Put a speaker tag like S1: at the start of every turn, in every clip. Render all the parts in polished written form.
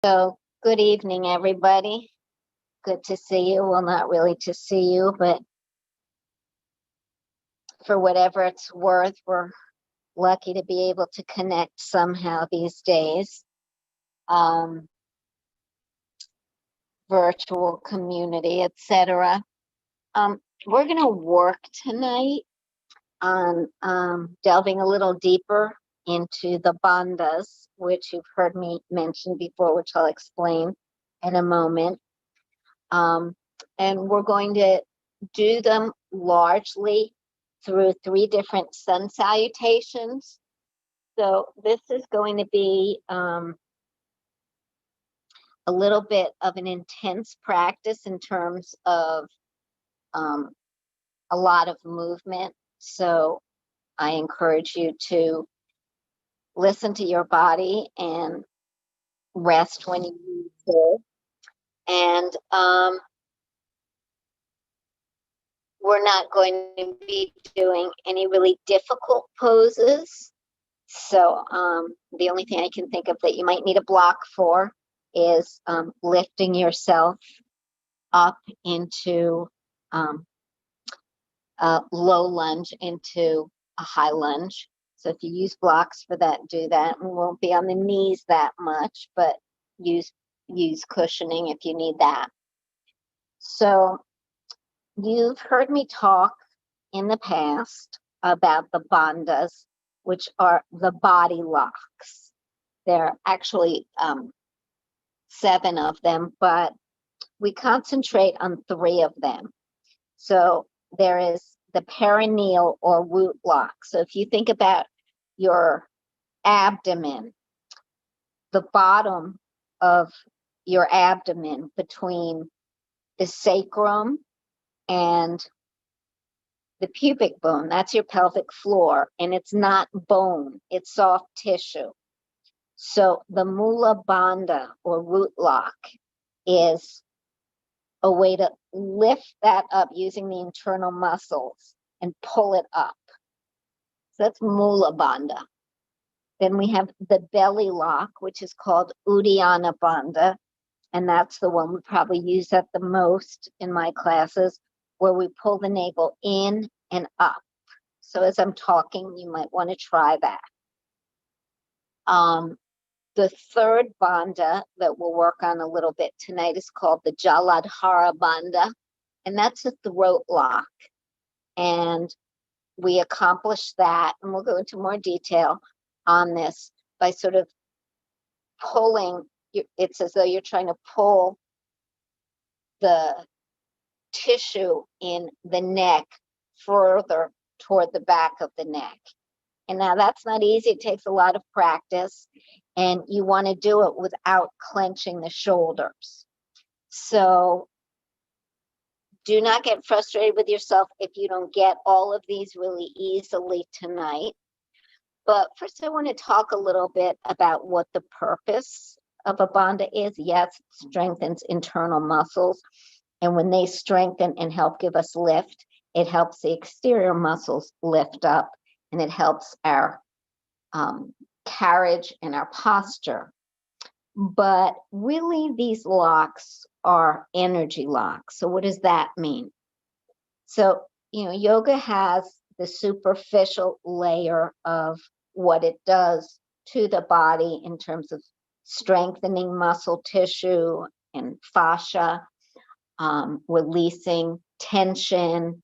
S1: So, good evening, everybody. Good to see you. Well, not really to see you, but for whatever it's worth, we're lucky to be able to connect somehow these days. Virtual community, etc. We're going to work tonight on delving a little deeper into the bandhas, which you've heard me mention before, which I'll explain in a moment. And we're going to do them largely through 3 different sun salutations. So this is going to be a little bit of an intense practice in terms of a lot of movement. So I encourage you to listen to your body and rest when you need to. And we're not going to be doing any really difficult poses. So the only thing I can think of that you might need a block for is lifting yourself up into a low lunge into a high lunge. So if you use blocks for that, do that. We won't be on the knees that much, but use cushioning if you need that. So you've heard me talk in the past about the bandhas, which are the body locks. There are actually 7 of them, but we concentrate on 3 of them. So there is the perineal or root lock. So if you think about your abdomen, the bottom of your abdomen between the sacrum and the pubic bone, that's your pelvic floor, and it's not bone, it's soft tissue. So the Mula Bandha or root lock is a way to lift that up using the internal muscles and pull it up. So that's Mula Bandha. Then we have the belly lock, which is called Uddiyana Bandha, and that's the one we probably use that the most in my classes, where we pull the navel in and up. So as I'm talking, you might want to try that. The third bandha that we'll work on a little bit tonight is called the Jaladhara Bandha, and that's a throat lock. And we accomplish that, and we'll go into more detail on this by sort of pulling. It's as though you're trying to pull the tissue in the neck further toward the back of the neck. And now that's not easy. It takes a lot of practice, and you want to do it without clenching the shoulders. So do not get frustrated with yourself if you don't get all of these really easily tonight. But first, I want to talk a little bit about what the purpose of a bandha is. Yes, it strengthens internal muscles. And when they strengthen and help give us lift, it helps the exterior muscles lift up, and it helps our carriage and our posture. But really, these locks are energy locks. So what does that mean? So, yoga has the superficial layer of what it does to the body in terms of strengthening muscle tissue and fascia, releasing tension,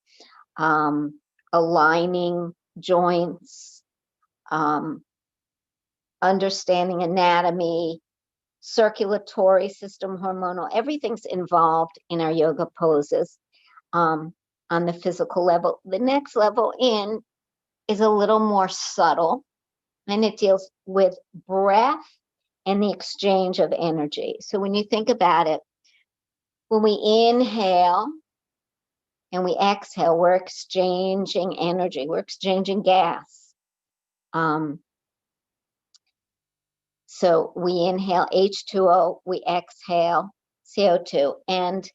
S1: aligning joints, understanding anatomy, circulatory system, hormonal, everything's involved in our yoga poses on the physical level. The next level in is a little more subtle, and it deals with breath and the exchange of energy. So when you think about it, when we inhale and we exhale, we're exchanging energy, we're exchanging gas. So we inhale H2O, we exhale CO2, and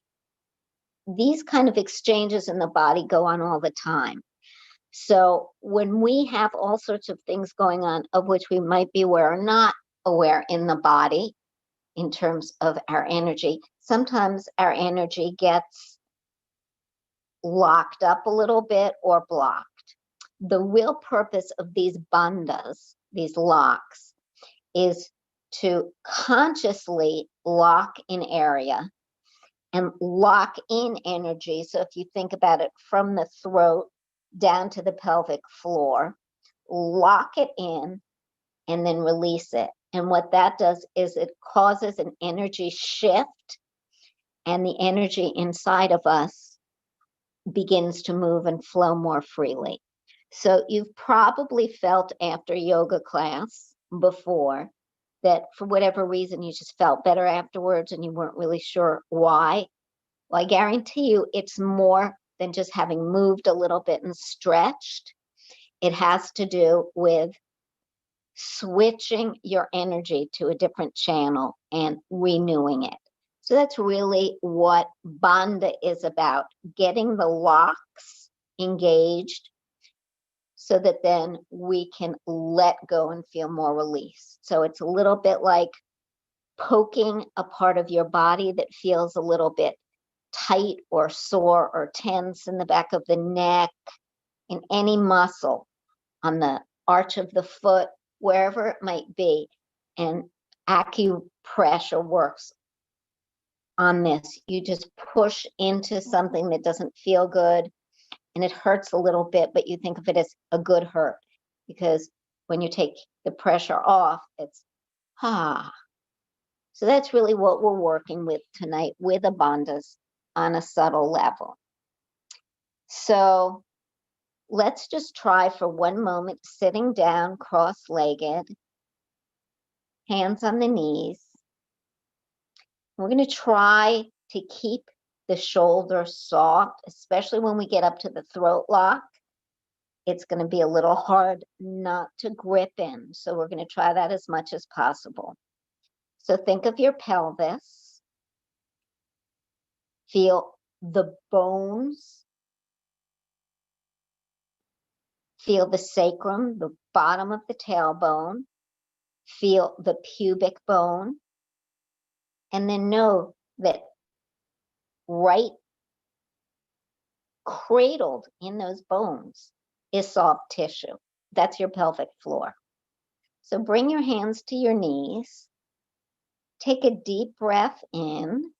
S1: these kind of exchanges in the body go on all the time. So when we have all sorts of things going on of which we might be aware or not aware in the body, in terms of our energy. Sometimes our energy gets locked up a little bit or blocked. The real purpose of these bandhas, these locks, is to consciously lock an area and lock in energy. So if you think about it from the throat down to the pelvic floor, lock it in and then release it. And what that does is it causes an energy shift, and the energy inside of us begins to move and flow more freely. So you've probably felt after yoga class before that for whatever reason you just felt better afterwards and you weren't really sure why. Well, I guarantee you it's more than just having moved a little bit and stretched. It has to do with switching your energy to a different channel and renewing it. So that's really what Bandha is about, getting the locks engaged so that then we can let go and feel more release. So it's a little bit like poking a part of your body that feels a little bit tight or sore or tense in the back of the neck, in any muscle, on the arch of the foot, wherever it might be. And acupressure works on this. You just push into something that doesn't feel good and it hurts a little bit, but you think of it as a good hurt, because when you take the pressure off, it's So that's really what we're working with tonight with the bandhas on a subtle level. So let's just try for one moment sitting down cross-legged, hands on the knees. We're going to try to keep the shoulders soft, especially when we get up to the throat lock. It's going to be a little hard not to grip in. So we're going to try that as much as possible. So think of your pelvis. Feel the bones. Feel the sacrum, the bottom of the tailbone. Feel the pubic bone. And then know that right cradled in those bones is soft tissue. That's your pelvic floor. So bring your hands to your knees. Take a deep breath in.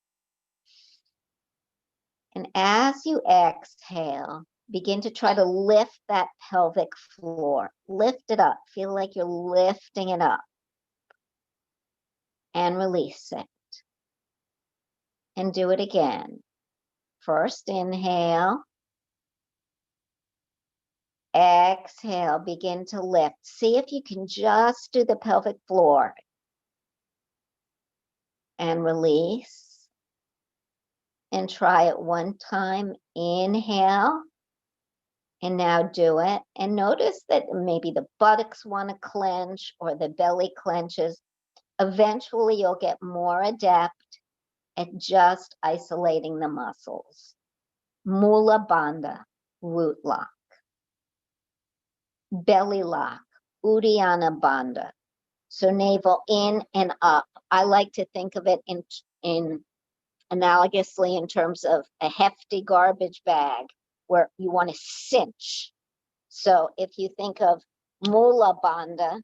S1: And as you exhale, begin to try to lift that pelvic floor. Lift it up. Feel like you're lifting it up. And release it. And do it again. First inhale. Exhale, begin to lift. See if you can just do the pelvic floor. And release. And try it one time. Inhale. And now do it. And notice that maybe the buttocks want to clench or the belly clenches. Eventually, you'll get more adept at just isolating the muscles. Mula Bandha, root lock. Belly lock, Uddiyana Bandha. So navel in and up. I like to think of it in analogously in terms of a hefty garbage bag where you want to cinch. So if you think of Mula Bandha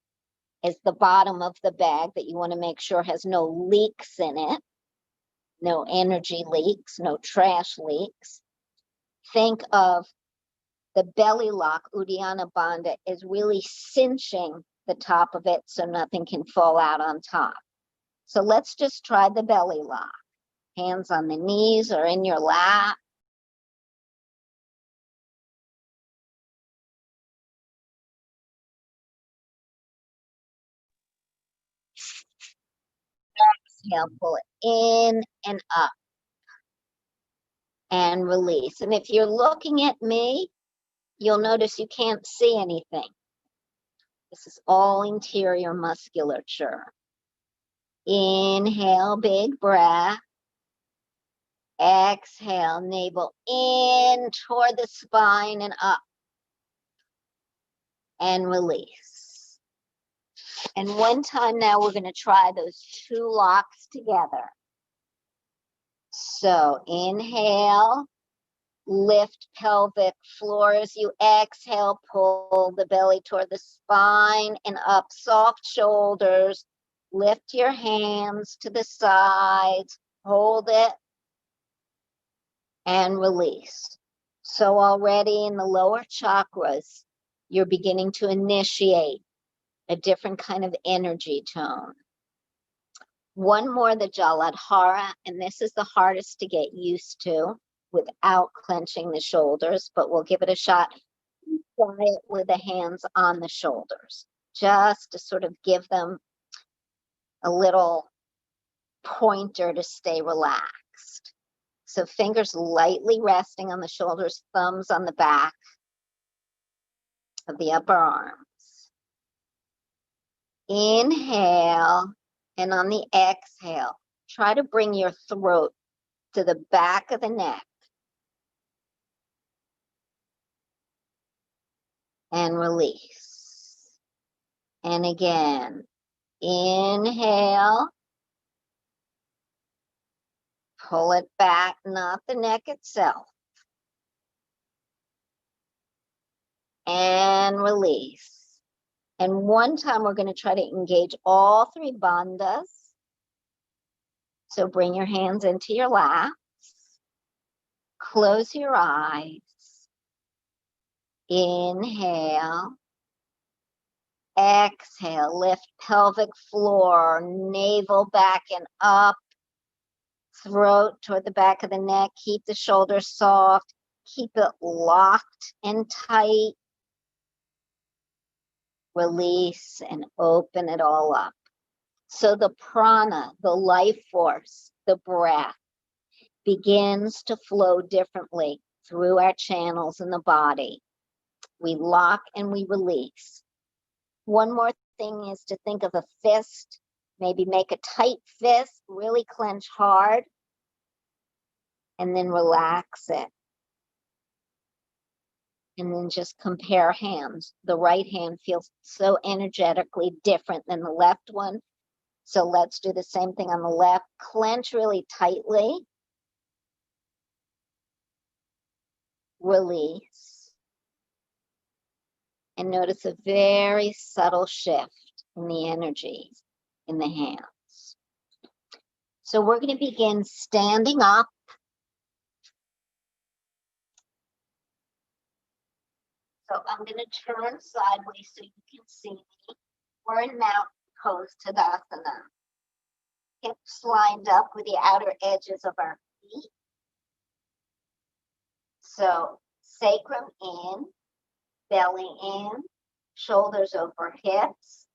S1: as the bottom of the bag that you want to make sure has no leaks in it, no energy leaks, no trash leaks. Think of the belly lock, Uddiyana Bandha, is really cinching the top of it so nothing can fall out on top. So let's just try the belly lock. Hands on the knees or in your lap. Exhale, pull it in and up. And release. And if you're looking at me, you'll notice you can't see anything. This is all interior musculature. Inhale, big breath. Exhale, navel in toward the spine and up. And release. And one time now, we're going to try those two locks together. So inhale, lift pelvic floor as you exhale, pull the belly toward the spine and up, soft shoulders. Lift your hands to the sides, hold it, and release. So already in the lower chakras, you're beginning to initiate a different kind of energy tone. One more, the Jaladhara, and this is the hardest to get used to without clenching the shoulders, but we'll give it a shot. Try it with the hands on the shoulders, just to sort of give them a little pointer to stay relaxed. So fingers lightly resting on the shoulders, thumbs on the back of the upper arms. Inhale, and on the exhale, try to bring your throat to the back of the neck. And release. And again, inhale. Pull it back, not the neck itself. And release. And one time we're going to try to engage all three bandhas. So bring your hands into your laps. Close your eyes. Inhale. Exhale. Lift pelvic floor, navel back and up. Throat toward the back of the neck. Keep the shoulders soft. Keep it locked and tight. Release and open it all up. So the prana, the life force, the breath begins to flow differently through our channels in the body. We lock and we release. One more thing is to think of a fist. Maybe make a tight fist, really clench hard, and then relax it. And then just compare hands. The right hand feels so energetically different than the left one. So let's do the same thing on the left. Clench really tightly. Release. And notice a very subtle shift in the energy in the hands. So we're going to begin standing up. So I'm going to turn sideways so you can see me. We're in mountain pose, Tadasana. Hips lined up with the outer edges of our feet. So sacrum in, belly in, shoulders over hips,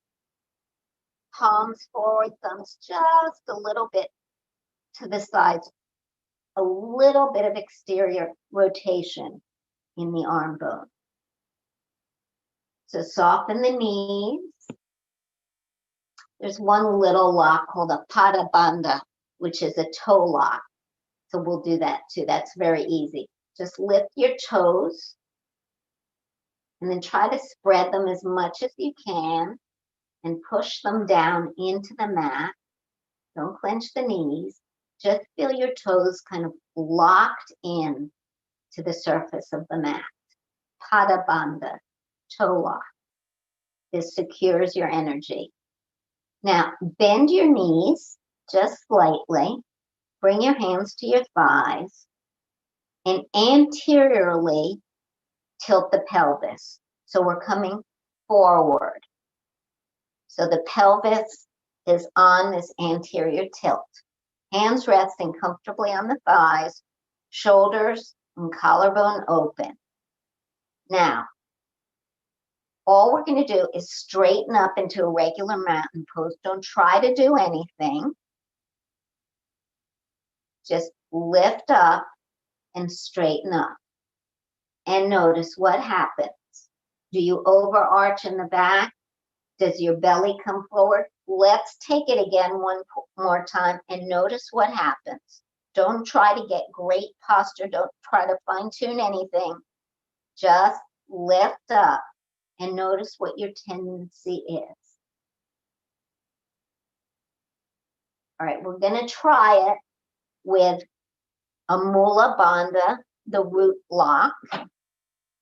S1: palms forward, thumbs just a little bit to the sides, a little bit of exterior rotation in the arm bone. So soften the knees. There's one little lock called a pada bandha, which is a toe lock. So we'll do that too. That's very easy. Just lift your toes and then try to spread them as much as you can and push them down into the mat. Don't clench the knees. Just feel your toes kind of locked in to the surface of the mat. Pada bandha, toe lock. This secures your energy. Now, bend your knees just slightly. Bring your hands to your thighs and anteriorly tilt the pelvis. So we're coming forward. So the pelvis is on this anterior tilt. Hands resting comfortably on the thighs, shoulders and collarbone open. Now, all we're going to do is straighten up into a regular mountain pose. Don't try to do anything. Just lift up and straighten up. And notice what happens. Do you overarch in the back? Does your belly come forward? Let's take it again one more time and notice what happens. Don't try to get great posture. Don't try to fine-tune anything. Just lift up and notice what your tendency is. All right, we're going to try it with a Mula Bandha, the root lock,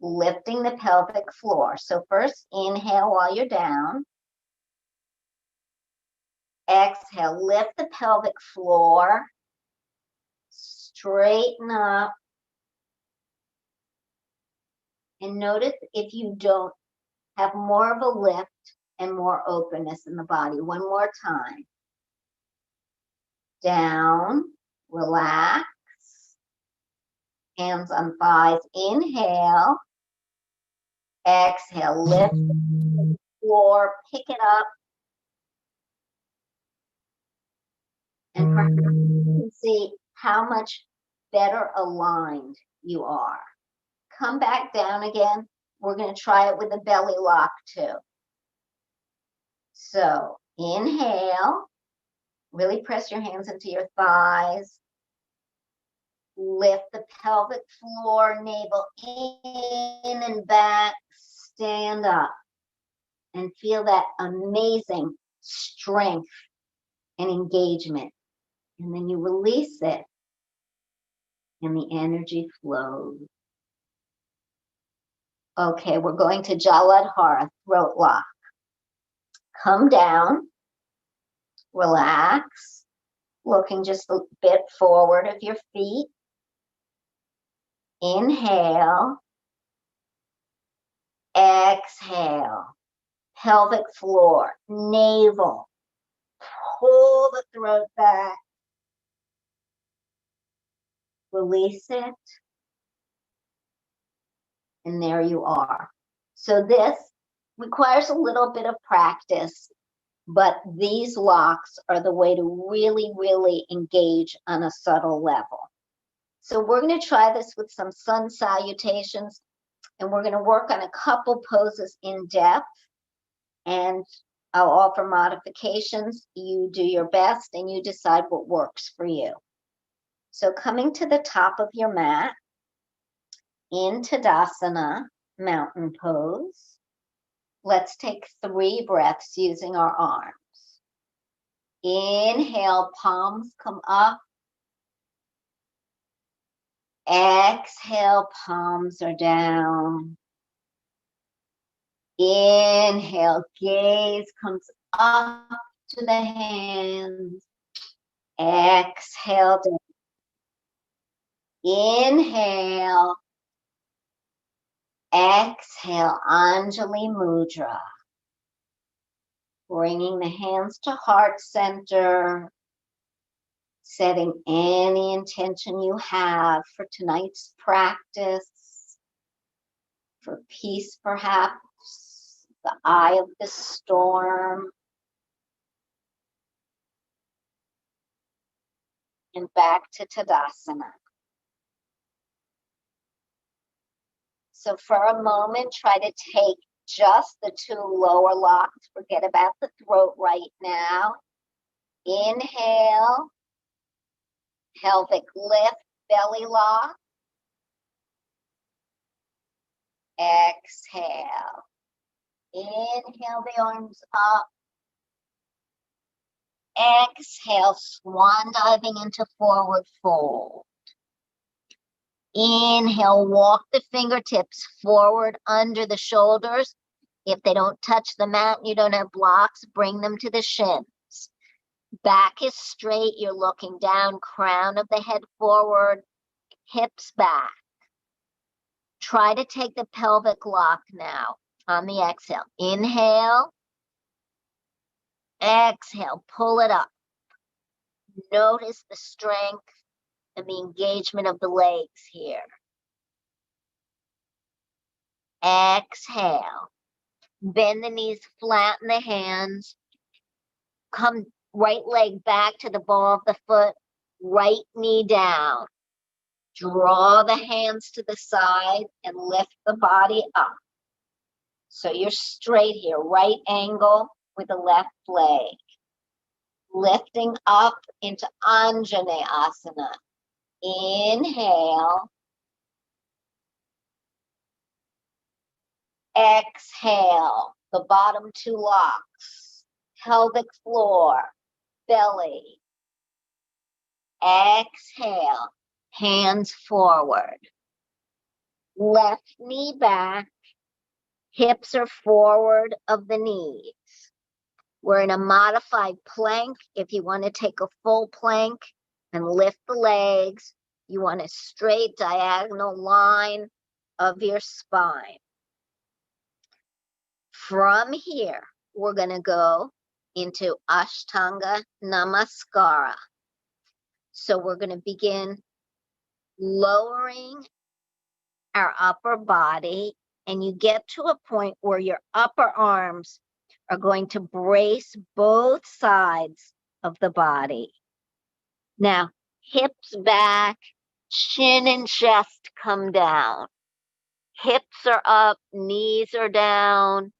S1: lifting the pelvic floor. So first, inhale while you're down. Exhale, lift the pelvic floor. Straighten up. And notice if you don't have more of a lift and more openness in the body. One more time. Down, relax. Hands on thighs. Inhale. Exhale, lift the floor, pick it up. And perhaps you can see how much better aligned you are. Come back down again. We're going to try it with a belly lock too. So inhale, really press your hands into your thighs. Lift the pelvic floor, navel in and back, stand up. And feel that amazing strength and engagement. And then you release it, and the energy flows. Okay, we're going to Jaladhara, throat lock. Come down, relax, looking just a bit forward of your feet. Inhale, exhale, pelvic floor, navel, pull the throat back, release it, and there you are. So this requires a little bit of practice, but these locks are the way to really, really engage on a subtle level. So we're going to try this with some sun salutations, and we're going to work on a couple poses in depth, and I'll offer modifications. You do your best and you decide what works for you. So coming to the top of your mat, in Tadasana, mountain pose. Let's take 3 breaths using our arms. Inhale, palms come up. Exhale, palms are down. Inhale, gaze comes up to the hands. Exhale, down. Inhale. Exhale, Anjali Mudra. Bringing the hands to heart center. Setting any intention you have for tonight's practice. For peace, perhaps. The eye of the storm. And back to Tadasana. So for a moment, try to take just the 2 lower locks. Forget about the throat right now. Inhale. Pelvic lift, belly lock. Exhale. Inhale the arms up. Exhale, swan diving into forward fold. Inhale, walk the fingertips forward under the shoulders. If they don't touch the mat and you don't have blocks, bring them to the shins. Back is straight, you're looking down, crown of the head forward, hips back. Try to take the pelvic lock now on the exhale. Inhale. Exhale, pull it up. Notice the strength and the engagement of the legs here. Exhale. Bend the knees, flatten the hands. Come right leg back to the ball of the foot, right knee down. Draw the hands to the side and lift the body up. So you're straight here, right angle with the left leg. Lifting up into Anjaneyasana. Inhale. Exhale. The bottom 2 locks. Pelvic floor. Belly. Exhale, hands forward. Left knee back, hips are forward of the knees. We're in a modified plank. If you want to take a full plank and lift the legs, you want a straight diagonal line of your spine. From here, we're going to go into Ashtanga Namaskara. So we're going to begin lowering our upper body, and you get to a point where your upper arms are going to brace both sides of the body. Now, hips back, chin and chest come down. Hips are up, knees are down.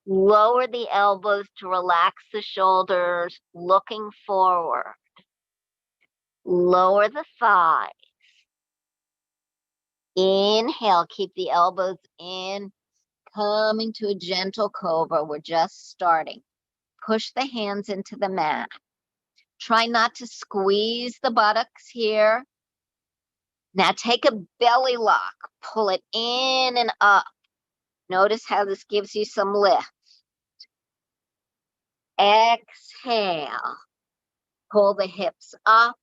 S1: Lower the elbows to relax the shoulders, looking forward. Lower the thighs. Inhale, keep the elbows in. Coming to a gentle cobra. We're just starting. Push the hands into the mat. Try not to squeeze the buttocks here. Now take a belly lock. Pull it in and up. Notice how this gives you some lift. Exhale. Pull the hips up.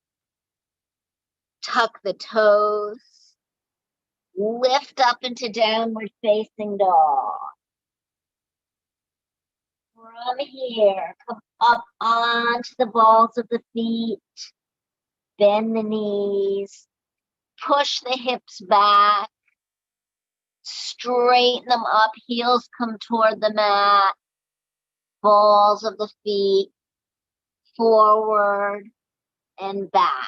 S1: Tuck the toes. Lift up into downward facing dog. From here, come up onto the balls of the feet. Bend the knees. Push the hips back. Straighten them up. Heels come toward the mat. Balls of the feet forward and back.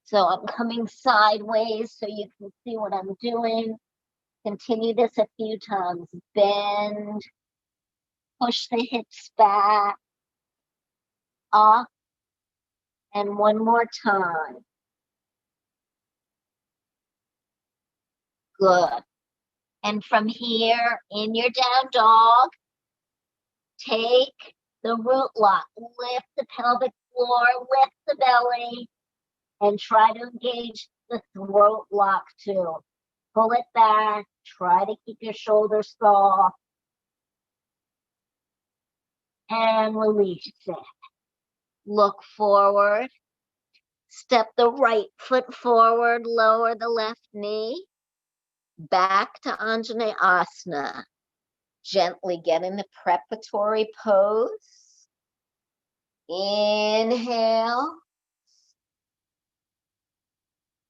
S1: So I'm coming sideways so you can see what I'm doing. Continue this a few times. Bend. Push the hips back. Up. And one more time. Good. And from here, in your down dog, take the root lock. Lift the pelvic floor, lift the belly, and try to engage the throat lock too. Pull it back. Try to keep your shoulders soft. And release it. Look forward. Step the right foot forward. Lower the left knee. Back to Anjane Asana. Gently get in the preparatory pose. Inhale.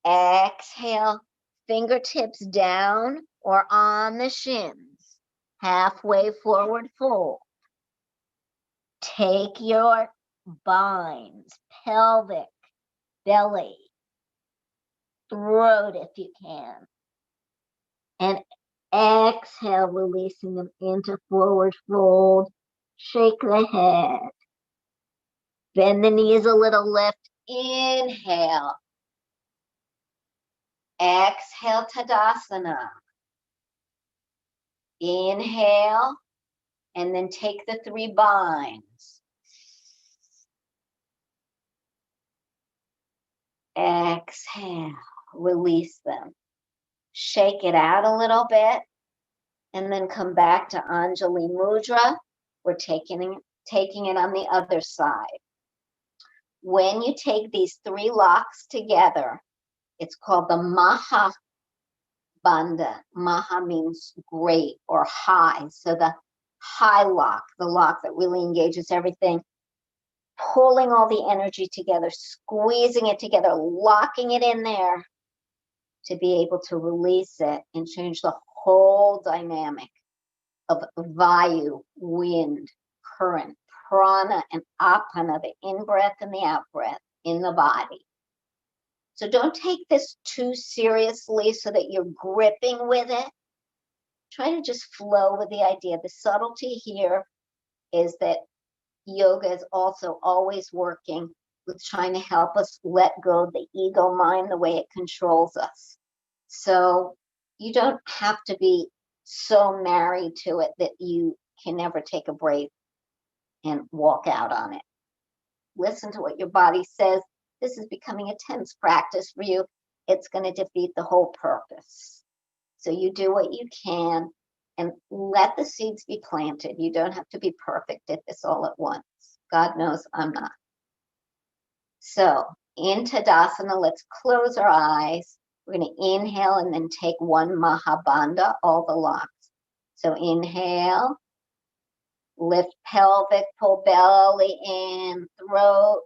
S1: Exhale. Fingertips down or on the shins. Halfway forward fold. Take your binds, pelvic, belly, throat if you can. And exhale, releasing them into forward fold. Shake the head. Bend the knees a little, lift. Inhale. Exhale, Tadasana. Inhale. And then take the 3 binds. Exhale. Release them. Shake it out a little bit. And then come back to Anjali Mudra. We're taking it on the other side. When you take these 3 locks together, it's called the Maha Bandha. Maha means great or high. So the high lock, the lock that really engages everything, pulling all the energy together, squeezing it together, locking it in there to be able to release it and change the whole dynamic of Vayu, wind, current, prana, and apana, the in-breath and the out-breath in the body. So don't take this too seriously so that you're gripping with it. Try to just flow with the idea. The subtlety here is that yoga is also always working with trying to help us let go of the ego mind, the way it controls us. So you don't have to be so married to it that you can never take a break and walk out on it. Listen to what your body says. this is becoming a tense practice for you, it's going to defeat the whole purpose. So you do what you can and let the seeds be planted. You don't have to be perfect at this all at once. God knows I'm not. So in Tadasana, let's close our eyes. We're going to inhale and then take one Mahabandha, all the locks. So inhale, lift pelvic, pull belly in, throat.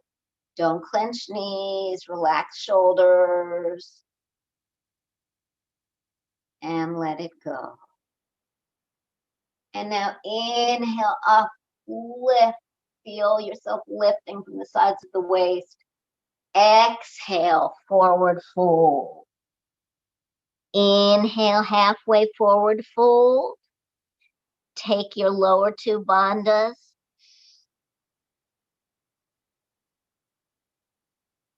S1: Don't clench knees, relax shoulders. And let it go. And now inhale up, lift. Feel yourself lifting from the sides of the waist. Exhale, forward fold. Inhale, halfway forward fold. Take your lower two bandhas.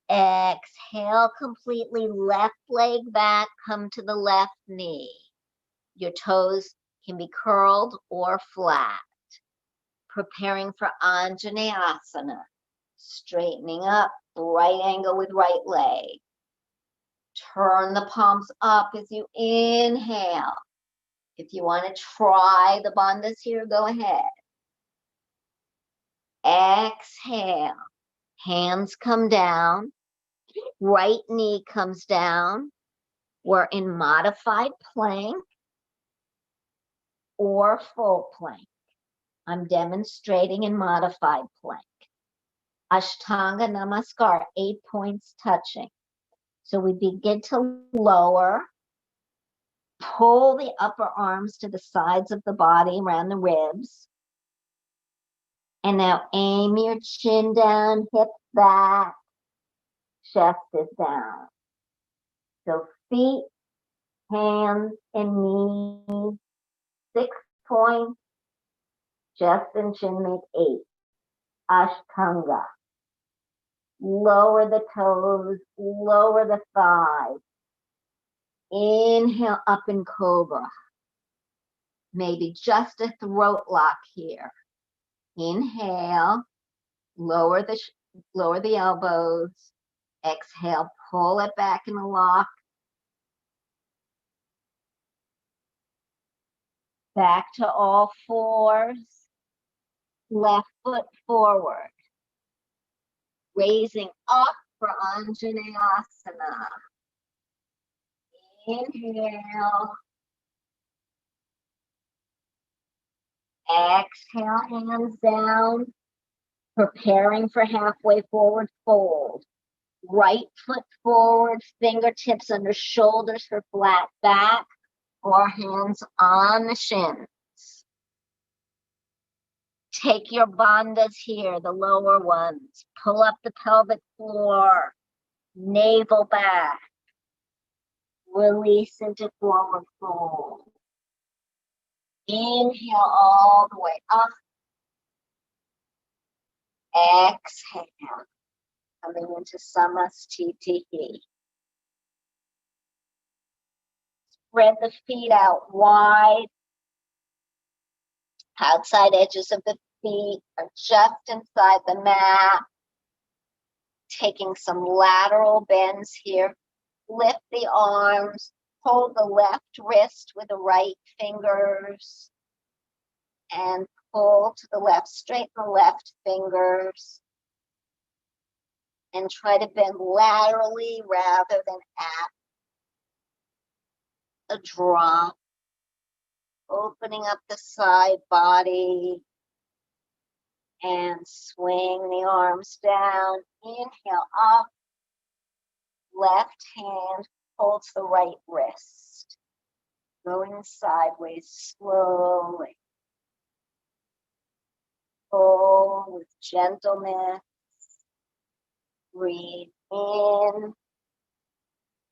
S1: Exhale completely, left leg back, come to the left knee. Your toes can be curled or flat. Preparing for Anjaneyasana. Straightening up, right angle with right leg. Turn the palms up as you inhale. If you want to try the bandhas here, go ahead. Exhale. Hands come down. Right knee comes down. We're in modified plank or full plank. I'm demonstrating in modified plank. Ashtanga Namaskar, 8 points touching. So we begin to lower. Pull the upper arms to the sides of the body around the ribs. And now aim your chin down, hips back, chest is down. So feet, hands, and knees, 6 points. Chest and chin make 8. Ashtanga. Lower the toes, lower the thighs. Inhale up in cobra. Maybe just a throat lock here. Inhale, lower the elbows. Exhale, pull it back in a lock. Back to all fours. Left foot forward. Raising up for Anjaneyasana. Inhale. Exhale, hands down. Preparing for halfway forward fold. Right foot forward, fingertips under shoulders for flat back, or hands on the shins. Take your bandhas here, the lower ones. Pull up the pelvic floor, navel back. Release into forward fold. Inhale all the way up. Exhale. Coming into Samastitihi. Spread the feet out wide. Outside edges of the feet are just inside the mat. Taking some lateral bends here. Lift the arms. Hold the left wrist with the right fingers. And pull to the left. Straighten the left fingers. And try to bend laterally rather than at a drop. Opening up the side body. And swing the arms down. Inhale up. Left hand holds the right wrist. Going sideways slowly. Pull with gentleness. Breathe in.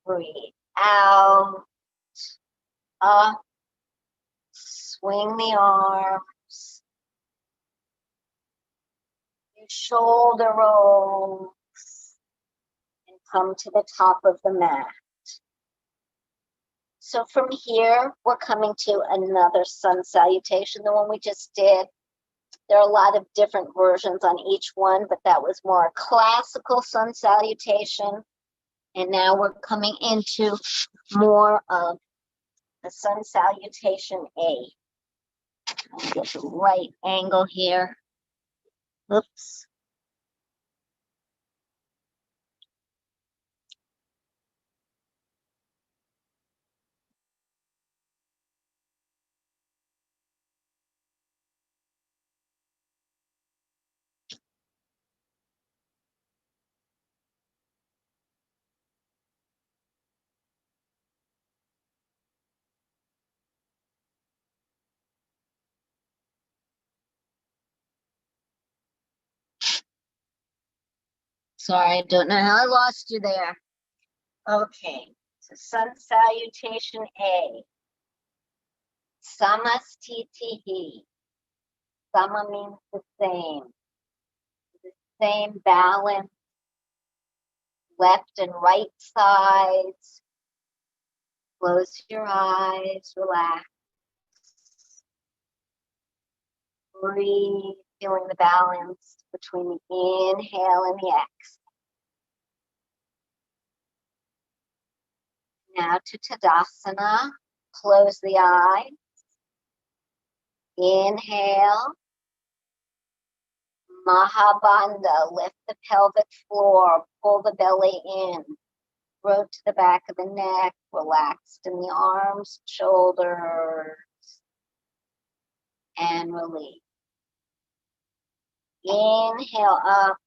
S1: Breathe out. Up. Swing the arms. Do shoulder rolls. And come to the top of the mat. So from here, we're coming to another sun salutation, the one we just did. There are a lot of different versions on each one, but that was more classical sun salutation. And now we're coming into more of the sun salutation A. I'll get the right angle here. Oops. Sorry, I don't know how I lost you there. Okay, so sun salutation A. Samastitihi. Sama means the same. The same balance, left and right sides. Close your eyes, relax. Breathe, feeling the balance between the inhale and the exhale. Now to Tadasana. Close the eyes. Inhale. Mahabandha. Lift the pelvic floor. Pull the belly in. Throat to the back of the neck. Relaxed in the arms, shoulders. And release. Inhale up.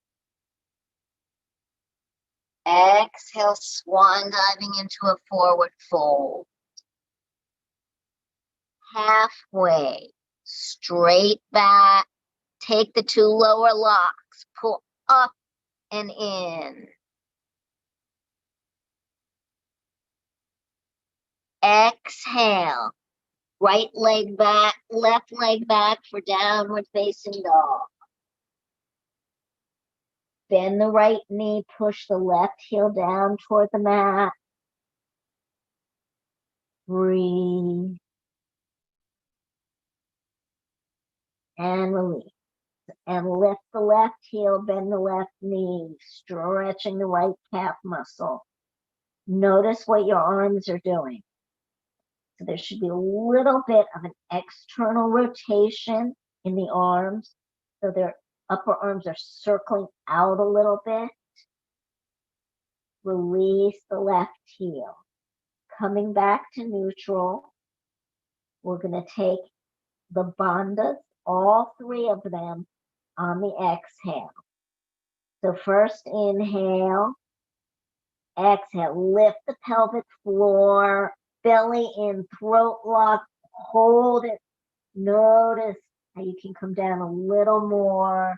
S1: Exhale, swan diving into a forward fold. Halfway, straight back. Take the two lower locks, pull up and in. Exhale, right leg back, left leg back for downward facing dog. Bend the right knee, push the left heel down toward the mat. Breathe. And release. And lift the left heel, bend the left knee, stretching the right calf muscle. Notice what your arms are doing. So there should be a little bit of an external rotation in the arms. So their upper arms are circling out a little bit. Release the left heel. Coming back to neutral, we're going to take the bandhas, all three of them, on the exhale. So first inhale, exhale, lift the pelvic floor, belly in, throat lock, hold it. Notice how you can come down a little more.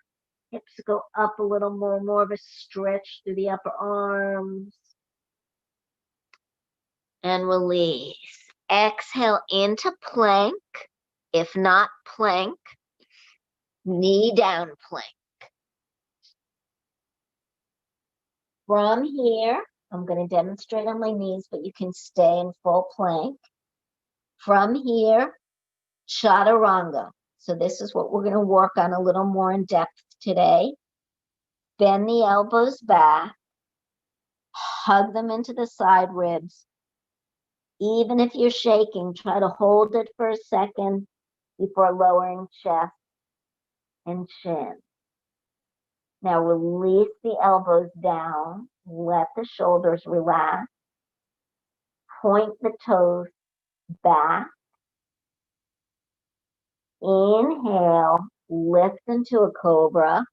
S1: Hips go up a little more of a stretch through the upper arms. And release. Exhale into plank. If not plank, knee down plank. From here, I'm going to demonstrate on my knees, but you can stay in full plank. From here, chaturanga. So this is what we're going to work on a little more in depth today. Bend the elbows back. Hug them into the side ribs. Even if you're shaking, try to hold it for a second before lowering chest and chin. Now release the elbows down. Let the shoulders relax. Point the toes back. Inhale, lift into a cobra.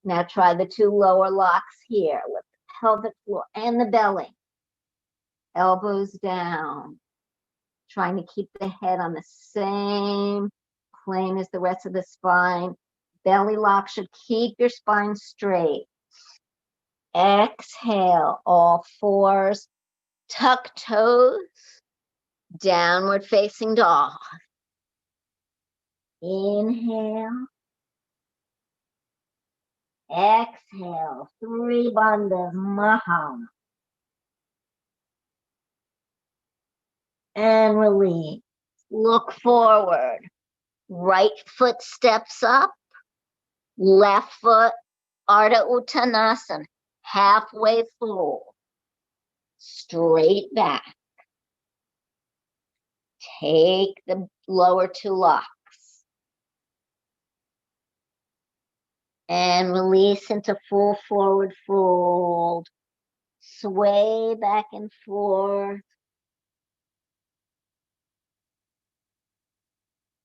S1: Now try the two lower locks here. Lift the pelvic floor and the belly. Elbows down. Trying to keep the head on the same plane as the rest of the spine. Belly lock should keep your spine straight. Exhale, all fours. Tuck toes. Downward facing dog. Inhale. Exhale. Three bandhas. Maha. And release. Look forward. Right foot steps up, left foot, Ardha Uttanasana, halfway full, straight back. Take the lower two locks. And release into full forward fold. Sway back and forth.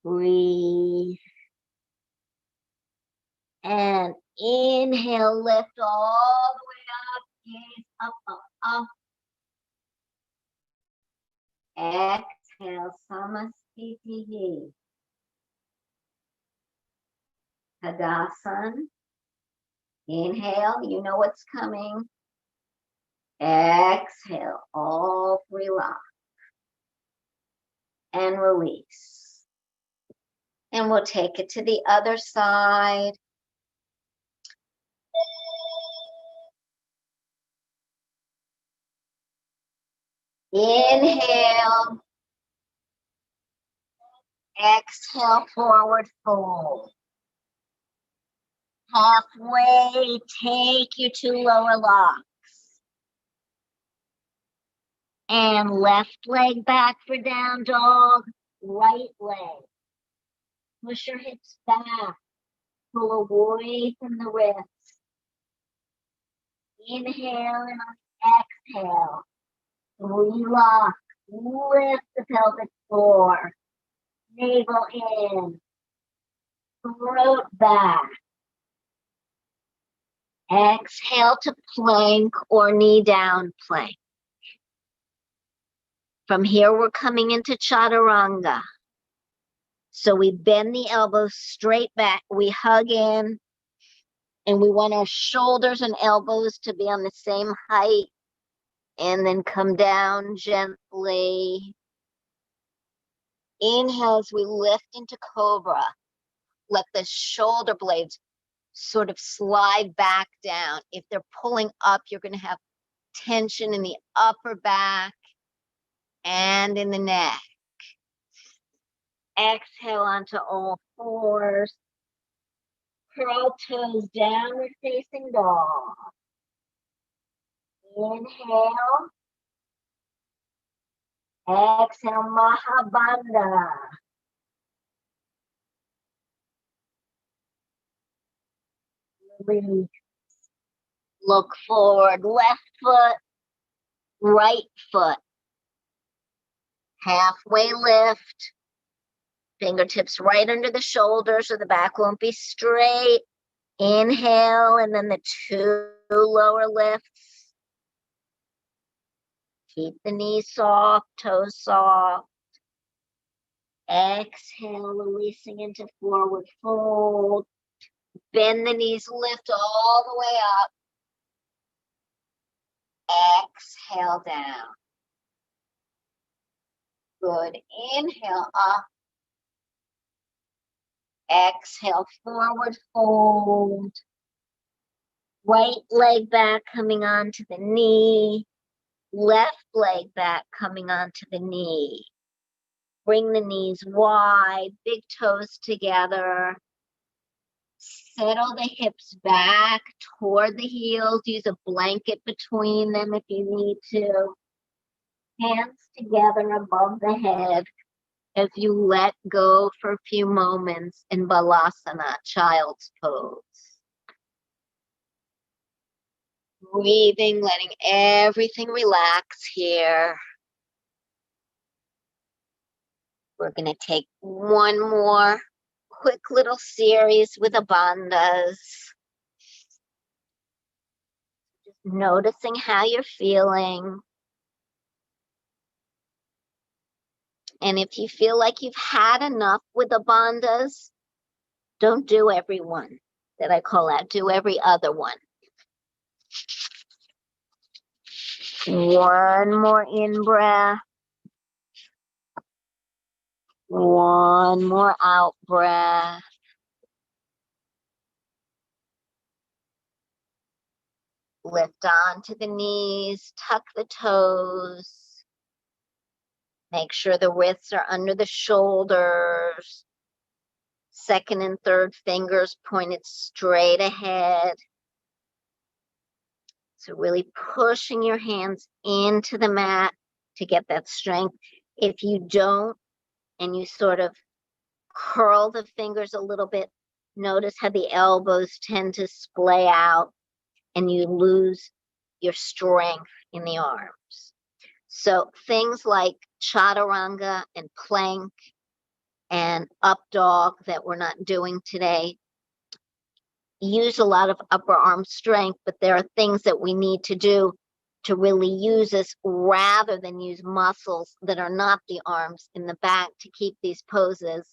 S1: Breathe. And inhale, lift all the way up. Gaze up, up, up. Exhale, Samastitihi. Tadasana. Inhale, you know what's coming. Exhale, all three locks. And release. And we'll take it to the other side. Inhale. Exhale, forward fold. Halfway, take your two lower locks. And left leg back for down dog, right leg. Push your hips back, pull away from the wrists. Inhale and exhale. Three locks, lift the pelvic floor. Navel in, throat back. Exhale to plank or knee down plank. From here, we're coming into chaturanga. So we bend the elbows straight back. We hug in, and we want our shoulders and elbows to be on the same height. And then come down gently. Inhale as we lift into cobra. Let the shoulder blades sort of slide back down. If they're pulling up, you're going to have tension in the upper back and in the neck. Exhale onto all fours. Curl toes, downward facing dog. Inhale. Exhale, Mahabandha. Release. Look forward, left foot, right foot. Halfway lift. Fingertips right under the shoulders so the back won't be straight. Inhale, and then the two lower lifts. Keep the knees soft, toes soft. Exhale, releasing into forward fold. Bend the knees, lift all the way up. Exhale down. Good. Inhale up. Exhale, forward fold. Right leg back coming onto the knee. Left leg back coming onto the knee. Bring the knees wide, big toes together. Settle the hips back toward the heels. Use a blanket between them if you need to. Hands together above the head as you let go for a few moments in Balasana, child's pose. Breathing, letting everything relax here. We're going to take one more quick little series with bandhas. Just noticing how you're feeling. And if you feel like you've had enough with the bandhas, don't do every one that I call out. Do every other one. One more in breath. One more out breath. Lift onto the knees, tuck the toes. Make sure the wrists are under the shoulders. second and third fingers pointed straight ahead. So really pushing your hands into the mat to get that strength. If you don't, and you sort of curl the fingers a little bit, notice how the elbows tend to splay out and you lose your strength in the arms. So things like chaturanga and plank and up dog that we're not doing today use a lot of upper arm strength, but there are things that we need to do to really use this rather than use muscles that are not the arms in the back to keep these poses.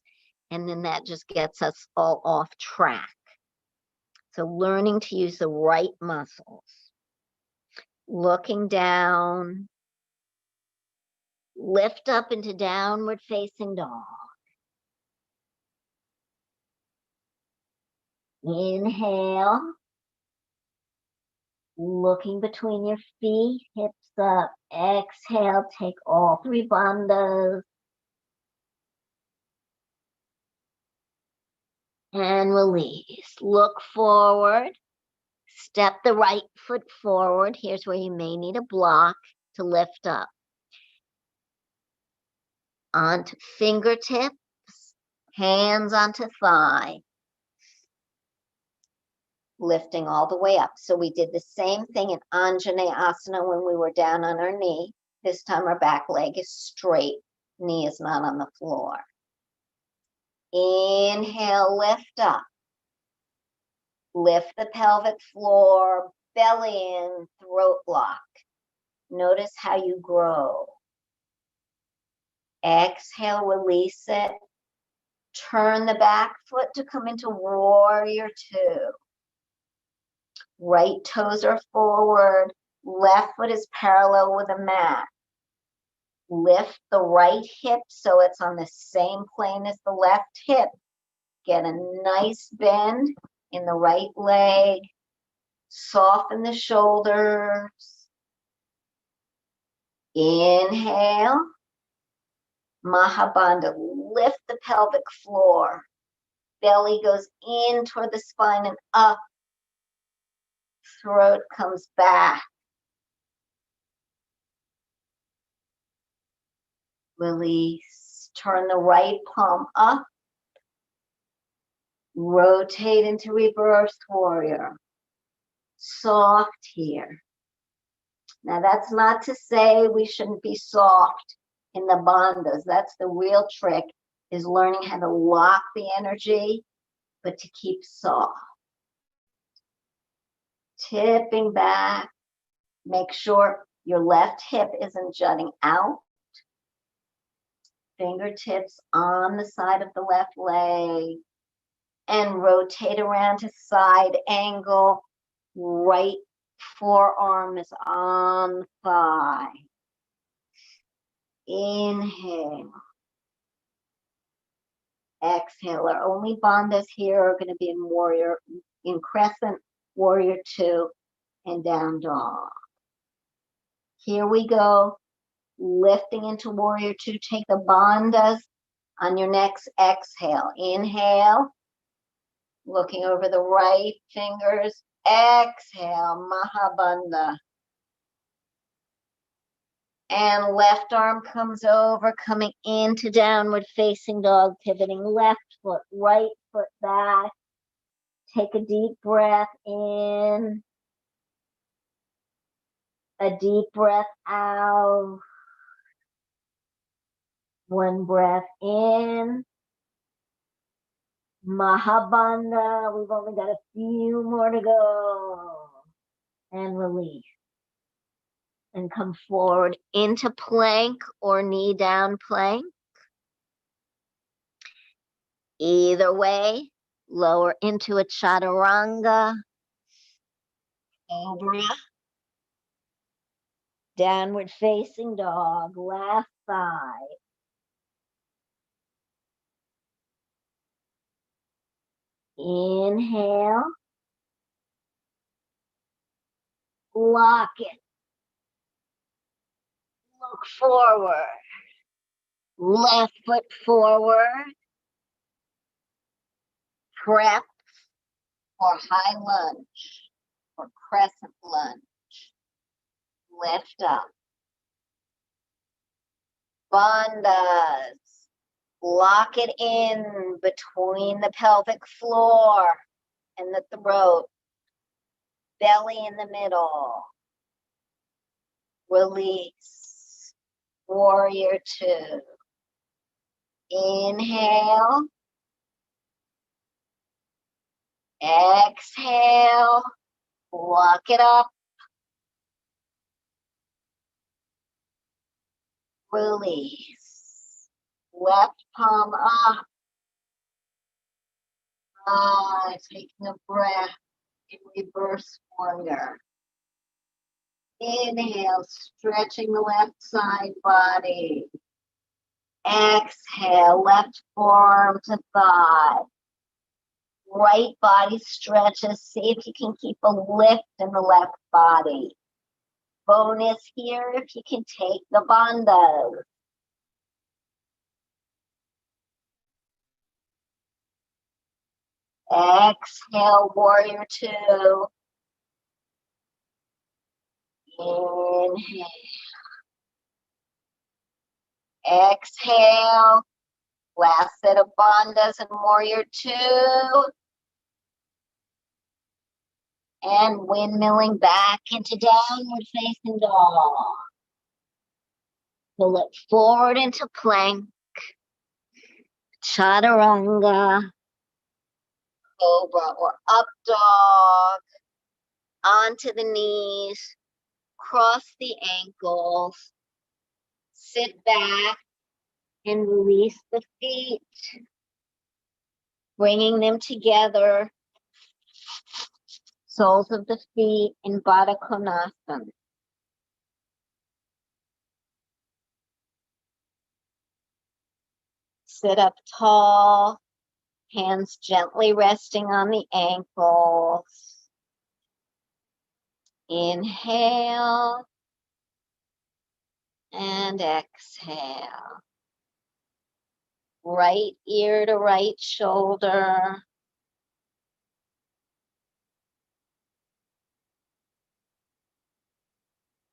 S1: And then that just gets us all off track. So learning to use the right muscles. Looking down. Lift up into downward facing dog. Inhale. Looking between your feet, hips up. Exhale, take all three bandhas. And release. Look forward. Step the right foot forward. Here's where you may need a block to lift up. Onto fingertips. Hands onto thigh. Lifting all the way up. So we did the same thing in Anjaneyasana Asana when we were down on our knee. This time our back leg is straight. Knee is not on the floor. Inhale, lift up. Lift the pelvic floor, belly in, throat lock. Notice how you grow. Exhale, release it. Turn the back foot to come into warrior two. Right toes are forward. Left foot is parallel with the mat. Lift the right hip so it's on the same plane as the left hip. Get a nice bend in the right leg. Soften the shoulders. Inhale. Mahabandha. Lift the pelvic floor. Belly goes in toward the spine and up. Throat comes back. Release. Turn the right palm up. Rotate into reverse warrior. Soft here. Now that's not to say we shouldn't be soft in the bandhas. That's the real trick, is learning how to lock the energy, but to keep soft. Tipping back. Make sure your left hip isn't jutting out. Fingertips on the side of the left leg. And rotate around to side angle. Right forearm is on the thigh. Inhale. Exhale. Our only bandhas here are going to be in crescent, warrior two, and down dog. Here we go. Lifting into warrior two. Take the bandhas on your next exhale. Inhale. Looking over the right fingers. Exhale. Mahabandha. And left arm comes over, coming into downward facing dog, pivoting left foot, right foot back. Take a deep breath in. A deep breath out. One breath in. Mahabandha. We've only got a few more to go. And release. And come forward into plank or knee down plank. Either way, lower into a chaturanga. Cobra. Downward facing dog, left side. Inhale. Lock it. Look forward. Left foot forward. Prep for high lunge or crescent lunge. Lift up. Bandhas. Lock it in between the pelvic floor and the throat. Belly in the middle. Release. Warrior two. Inhale. Exhale. Lock it up. Release. Left palm up. Taking a breath in reverse warrior. Inhale, stretching the left side body. Exhale, left forearm to thigh. Right body stretches. See if you can keep a lift in the left body. Bonus here if you can take the bandhas. Exhale, warrior two. Inhale. Exhale. Last set of bandhas and warrior two. And windmilling back into downward facing dog. Pull it forward into plank. Chaturanga. Cobra or up dog. Onto the knees. Cross the ankles. Sit back and release the feet. Bringing them together. Soles of the feet in Baddha Konasana. Sit up tall, hands gently resting on the ankles. Inhale and exhale. Right ear to right shoulder.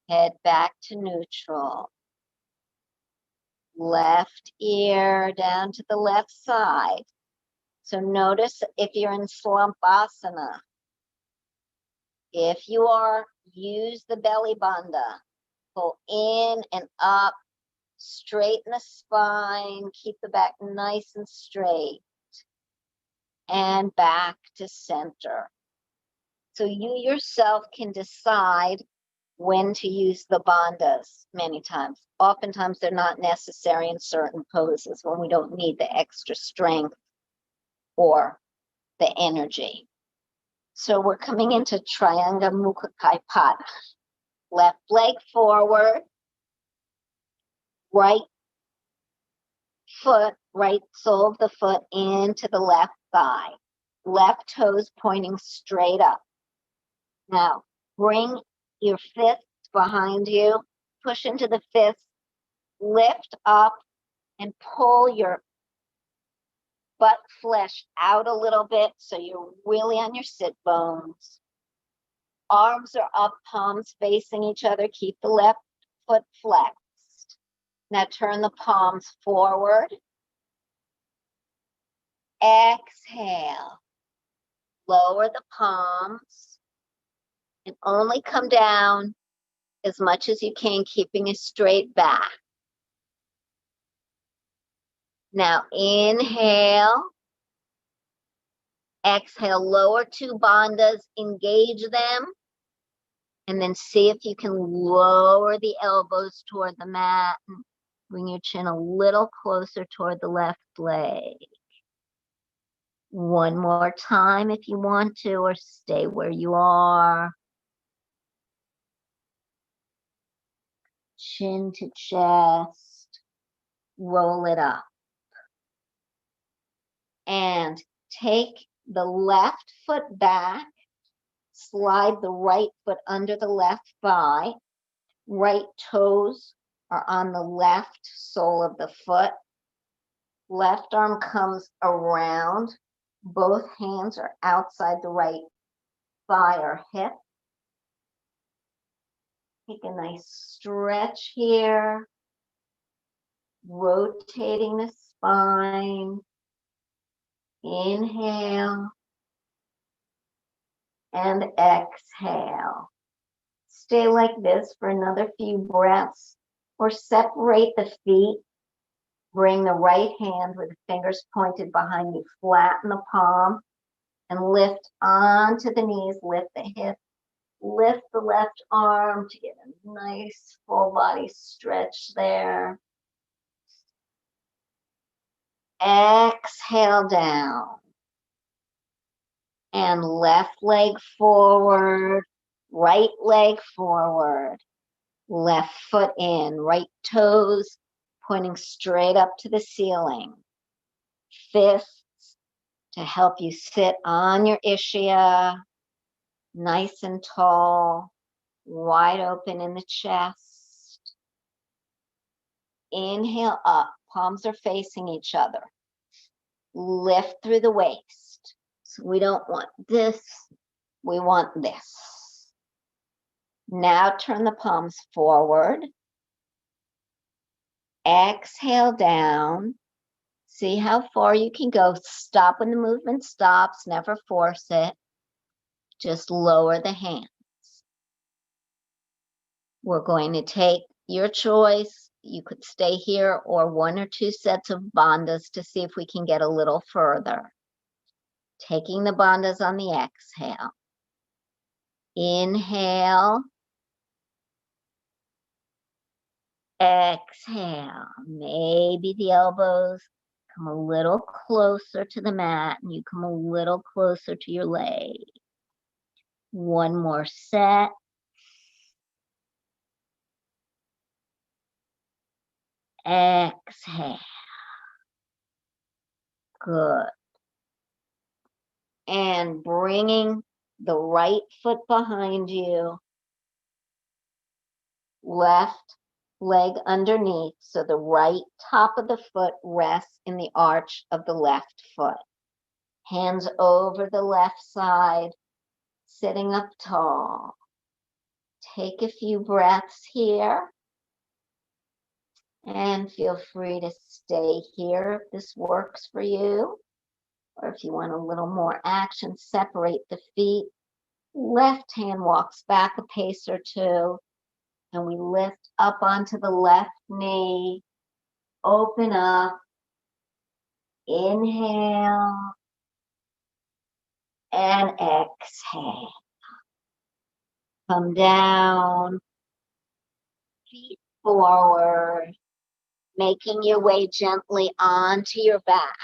S1: Head back to neutral. Left ear down to the left side. So notice if you're in Slumpasana. If you are, use the belly bandha. Pull in and up. Straighten the spine. Keep the back nice and straight. And back to center. So you yourself can decide when to use the bandhas many times. Oftentimes they're not necessary in certain poses when we don't need the extra strength or the energy. So we're coming into Trianga Mukha Kaipada. Left leg forward, right foot, right sole of the foot into the left thigh. Left toes pointing straight up. Now, bring your fists behind you, push into the fists, lift up, and pull your butt flesh out a little bit so you're really on your sit bones. Arms are up, palms facing each other. Keep the left foot flexed. Now turn the palms forward. Exhale. Lower the palms and only come down as much as you can, keeping a straight back. Now inhale. Exhale, lower two bandhas, engage them. And then see if you can lower the elbows toward the mat and bring your chin a little closer toward the left leg. One more time if you want to, or stay where you are. Chin to chest. Roll it up. And take the left foot back. Slide the right foot under the left thigh. Right toes are on the left sole of the foot. Left arm comes around Both hands are outside the right thigh or hip. Take a nice stretch here, rotating the spine. Inhale and exhale. Stay like this for another few breaths, or separate the feet. Bring the right hand with the fingers pointed behind you, flatten the palm, and lift onto the knees, lift the hip, lift the left arm to get a nice full body stretch there. Exhale down. And left leg forward, right leg forward, left foot in, right toes pointing straight up to the ceiling. Fists to help you sit on your ischias, nice and tall, wide open in the chest. Inhale up, palms are facing each other. Lift through the waist. So we don't want this, we want this. Now turn the palms forward. Exhale down. See how far you can go. Stop when the movement stops, never force it. Just lower the hands. We're going to take your choice. You could stay here or 1 or 2 sets of bandhas to see if we can get a little further. Taking the bandhas on the exhale. Inhale. Exhale. Maybe the elbows come a little closer to the mat and you come a little closer to your leg. 1 more set. Exhale. Good. And bringing the right foot behind you, left leg underneath, so the right top of the foot rests in the arch of the left foot. Hands over the left side, sitting up tall. Take a few breaths here. And feel free to stay here if this works for you. Or if you want a little more action, separate the feet. Left hand walks back a pace or 2. And we lift up onto the left knee. Open up. Inhale. And exhale. Come down. Feet forward. Making your way gently onto your back.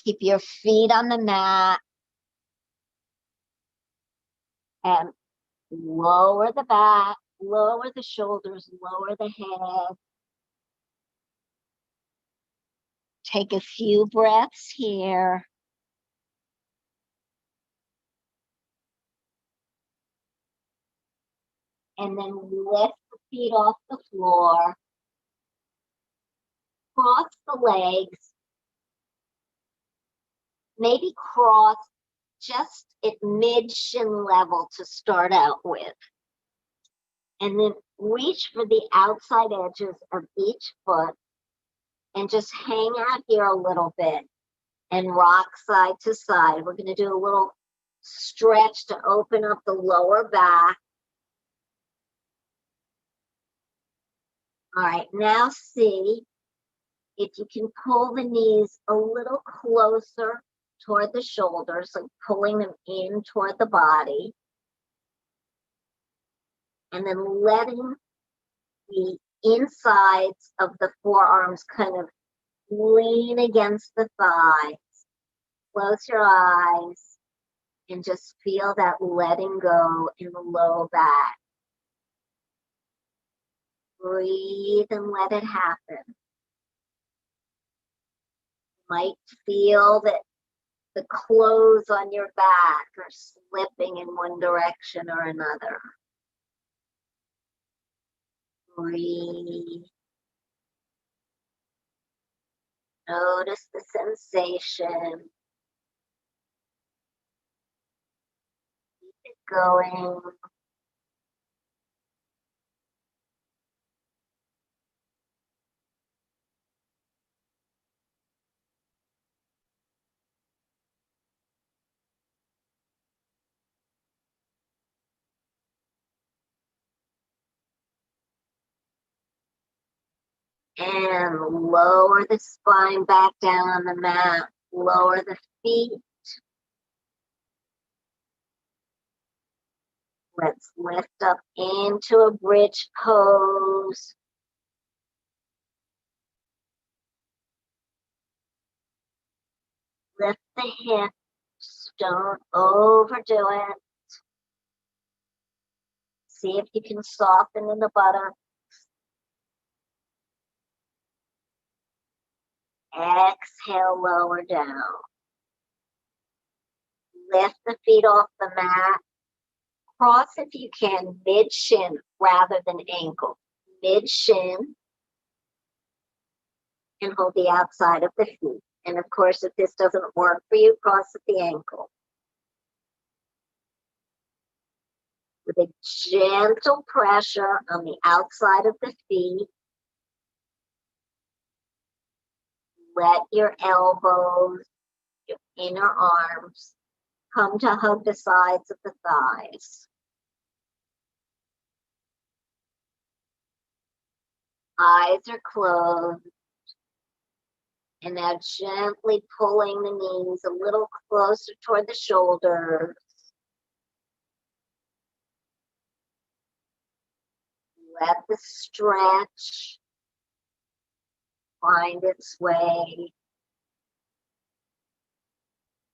S1: Keep your feet on the mat. And lower the back, lower the shoulders, lower the head. Take a few breaths here. And then lift the feet off the floor. Cross the legs. Maybe cross just at mid-shin level to start out with. And then reach for the outside edges of each foot and just hang out here a little bit and rock side to side. We're going to do a little stretch to open up the lower back. All right, now see if you can pull the knees a little closer toward the shoulders, like pulling them in toward the body. And then letting the insides of the forearms kind of lean against the thighs. Close your eyes and just feel that letting go in the low back. Breathe and let it happen. You might feel that the clothes on your back are slipping in one direction or another. Breathe. Notice the sensation. Keep it going. And lower the spine back down on the mat. Lower the feet. Let's lift up into a bridge pose. Lift the hips. Don't overdo it. See if you can soften in the bottom. Exhale, lower down. Lift the feet off the mat. Cross if you can, mid-shin rather than ankle. Mid-shin, and hold the outside of the feet. And of course, if this doesn't work for you, cross at the ankle. With a gentle pressure on the outside of the feet, let your elbows, your inner arms, come to hug the sides of the thighs. Eyes are closed. And now gently pulling the knees a little closer toward the shoulders. Let the stretch find its way.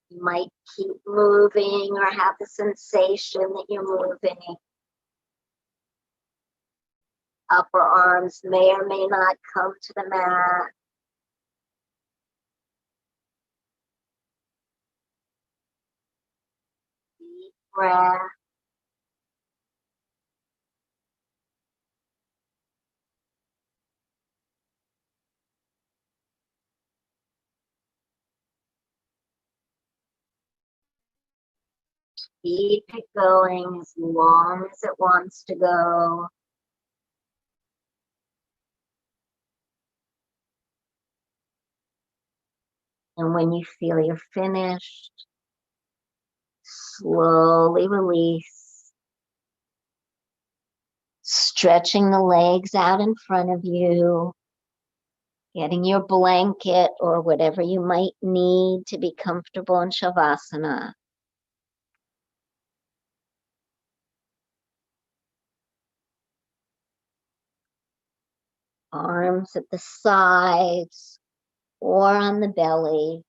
S1: You might keep moving or have the sensation that you're moving. Upper arms may or may not come to the mat. Deep breath. Keep it going as long as it wants to go. And when you feel you're finished, slowly release. Stretching the legs out in front of you. Getting your blanket or whatever you might need to be comfortable in Savasana. Arms at the sides or on the belly.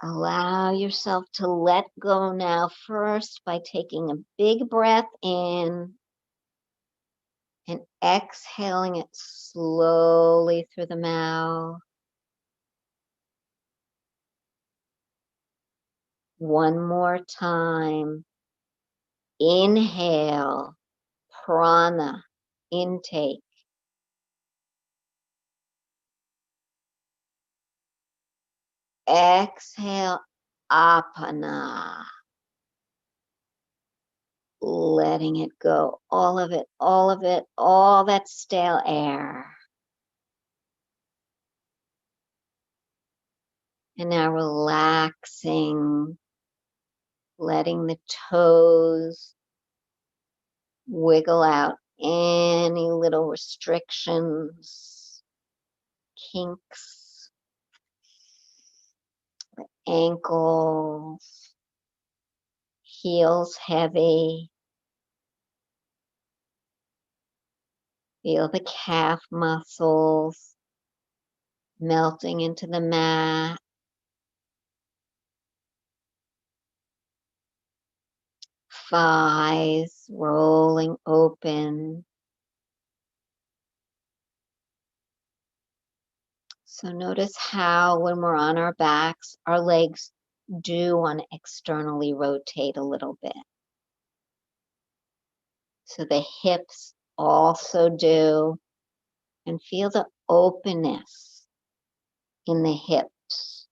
S1: Allow yourself to let go now first by taking a big breath in and exhaling it slowly through the mouth. One more time. Inhale, prana, intake. Exhale, apana. Letting it go. All of it, all of it, all that stale air. And now relaxing, letting the toes wiggle out any little restrictions, kinks, ankles, heels heavy. Feel the calf muscles melting into the mat. Thighs rolling open. So notice how when we're on our backs, our legs do want to externally rotate a little bit. So the hips also do. And feel the openness in the hips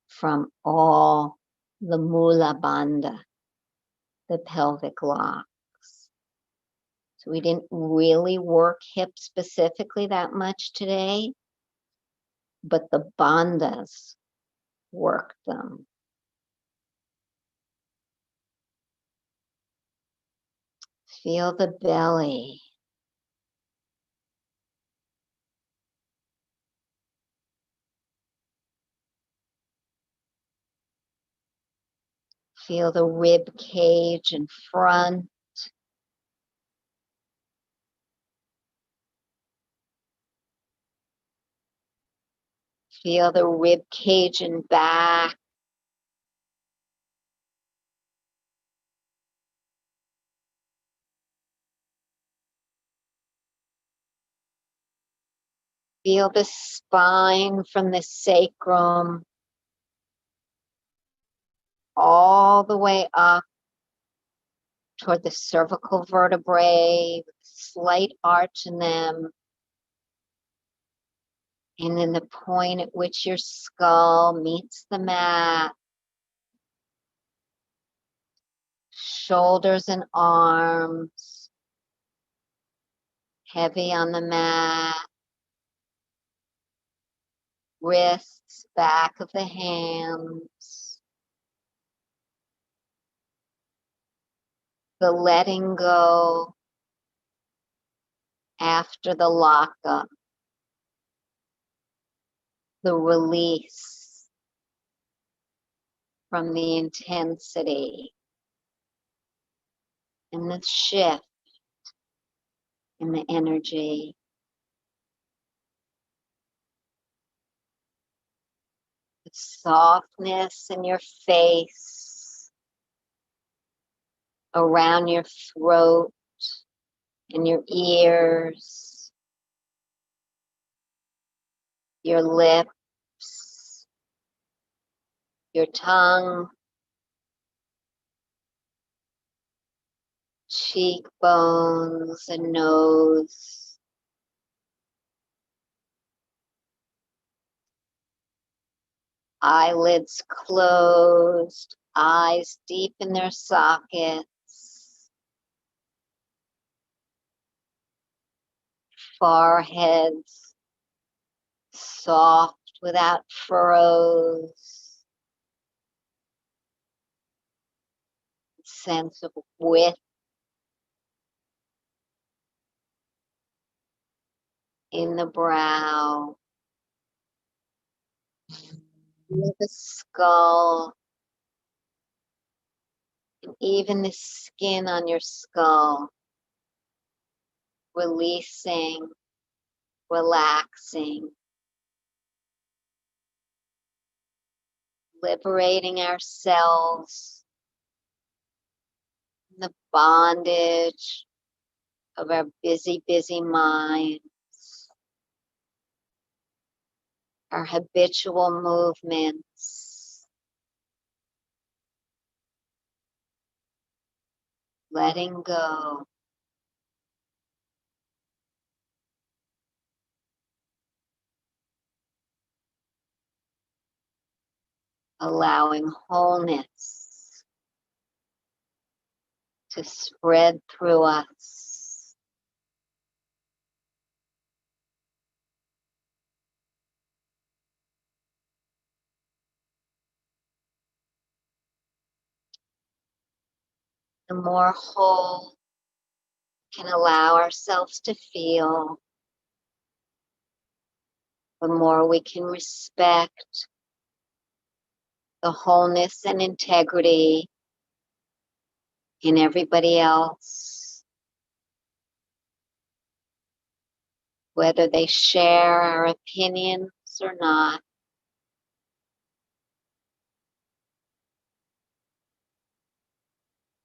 S1: from all the Mula Bandha, the pelvic locks. So we didn't really work hips specifically that much today, but the bandhas worked them. Feel the belly. Feel the rib cage in front. Feel the rib cage in back. Feel the spine from the sacrum all the way up toward the cervical vertebrae, with a slight arch in them. And then the point at which your skull meets the mat. Shoulders and arms heavy on the mat. Wrists, back of the hands. The letting go after the lockup. The release from the intensity. And the shift in the energy. The softness in your face, around your throat, in your ears, your lips, your tongue, cheekbones and nose. Eyelids closed, eyes deep in their sockets. Foreheads soft without furrows. Sense of width in the brow. Feel the skull, and even the skin on your skull, releasing, relaxing, liberating ourselves from the bondage of our busy, busy minds, our habitual movements, letting go. Allowing wholeness to spread through us. The more whole we can allow ourselves to feel, the more we can respect the wholeness and integrity in everybody else, whether they share our opinions or not.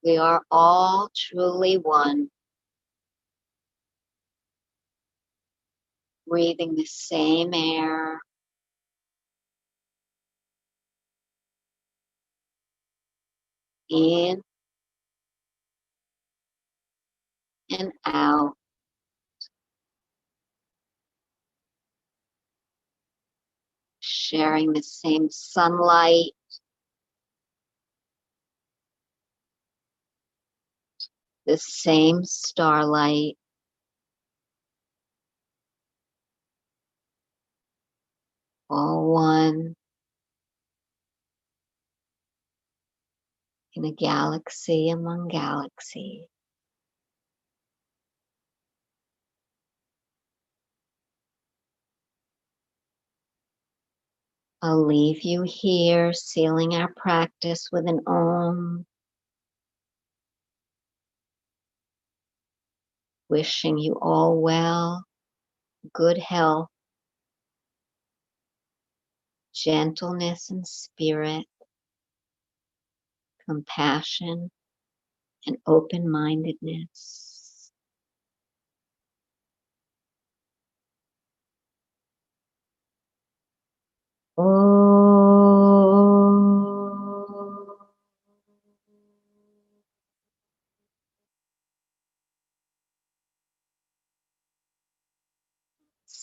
S1: We are all truly one, breathing the same air, in and out. Sharing the same sunlight, the same starlight, all one in a galaxy among galaxies. I'll leave you here, sealing our practice with an Om, wishing you all well, good health, gentleness and spirit, compassion and open-mindedness.